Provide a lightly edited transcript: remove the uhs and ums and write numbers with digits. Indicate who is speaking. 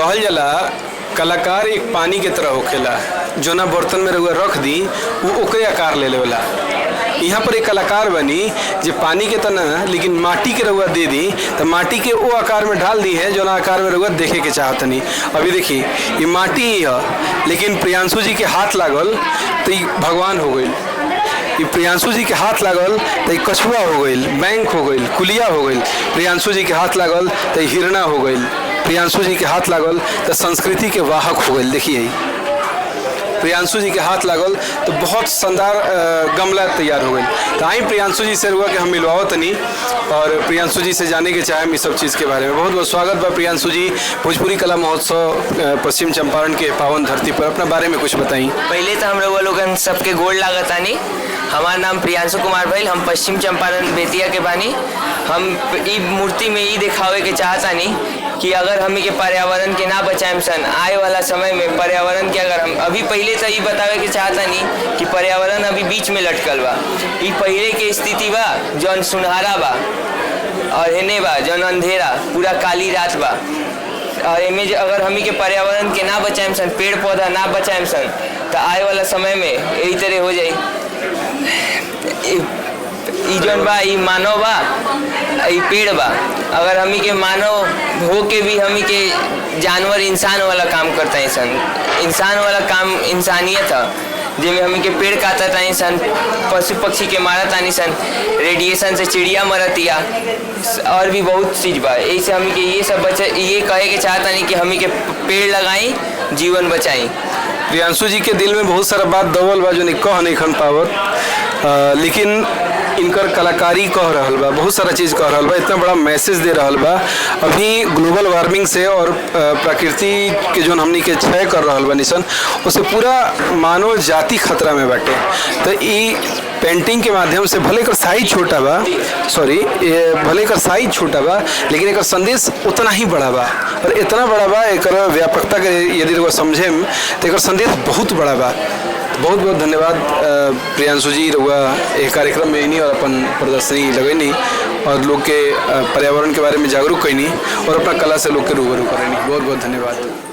Speaker 1: कहल जाला कलाकार एक पानी के तरह होखेला, जो ना बर्तन में रउआ रख दी वो ओकरे आकार ले लेवला। यहाँ पर एक कलाकार बनी जो पानी के तना लेकिन माटी के रउआ दे दी तो माटी के वो आकार में ढाल दी है जो ना आकार में रउआ देखे के चाहतनी। अभी देखी ये माटी ही है, लेकिन प्रियांशु जी के हाथ लागल तो ये भगवान हो गई। ये प्रियांशु जी के हाथ लागल तो कछुआ हो गई, बैंक हो गई, कुलिया हो गई। प्रियांशु जी के हाथ लागल तो हिरणा हो गई। प्रियांशु जी के हाथ लागल तो संस्कृति के वाहक हो गए। देखिए प्रियांशु जी के हाथ लागल तो बहुत शानदार गमला तैयार हो गई। तो आई प्रियांशु जी से रुआ कि हम मिलवाओ तनी और प्रियांशु जी से जाने के चाहे इस सब चीज़ के बारे में। बहुत बहुत स्वागत बा प्रियांशु जी भोजपुरी कला महोत्सव पश्चिम चंपारण के पावन धरती पर। अपना बारे में कुछ बताई।
Speaker 2: पहले तो हम लोगन सबके गोड़ लागतानी। हमार नाम प्रियांशु कुमार भइल, हम पश्चिम चंपारण बेतिया के बानी। हम ई मूर्ति में ई दिखावे के चाहतानी कि अगर हमी के पर्यावरण के ना बचाएम सन, आए वाला समय में पर्यावरण के अगर हम अभी पहले तो ये बतावे के चाहतानी कि पर्यावरण अभी बीच में लटकल बा। ये पहले के स्थिति बा जौन सुनहरा बा और हेने बा जौन अंधेरा, पूरा काली रात बा। और एमे अगर हमी के पर्यावरण के ना बचाएम सन, पेड़ पौधा ना बचाएम सन, तो आए वाला समय में यही तरह हो जाए। ई जौन बा ई मानव बा, ई पेड़ बा। अगर हमी के मानव हो के भी हमी के जानवर इंसान वाला काम करता है सन, इंसान वाला काम इंसानियत है जिसमें हमी के पेड़ काटता है सन, पशु पक्षी के मारत आनी सन, रेडिएशन से चिड़िया मरतिया और भी बहुत चीज़ बा। ऐसे हमी के ये सब ये कहे के चाहता नहीं कि हमी के पेड़ लगाई, जीवन बचाई।
Speaker 1: प्रियांशु जी के दिल में बहुत सारा बात दबल बा जो नहीं कह नहीं खन पावत, लेकिन इनकर कलाकारी कह रहल बा, बहुत सारा चीज़ कह रहल बा, इतना बड़ा मैसेज दे रहल बा। अभी ग्लोबल वार्मिंग से और प्रकृति के जो हमनी के क्षय कर रहल बा निसन, उससे पूरा मानव जाति खतरा में बाटे। तो ये पेंटिंग के माध्यम से भले कर साइज छोटा बा, भले कर साइज छोटा बा, लेकिन एक संदेश उतना ही बड़ा बा और इतना बड़ा बा, एक व्यापकता के यदि समझे तो एक संदेश बहुत बड़ा बा। बहुत बहुत धन्यवाद प्रियांशु जी रउआ एक कार्यक्रम में आईनी और अपन प्रदर्शनी लगैनी और लोग के पर्यावरण के बारे में जागरूक कैनी और अपना कला से लोग के रूबरू करनी। बहुत बहुत धन्यवाद।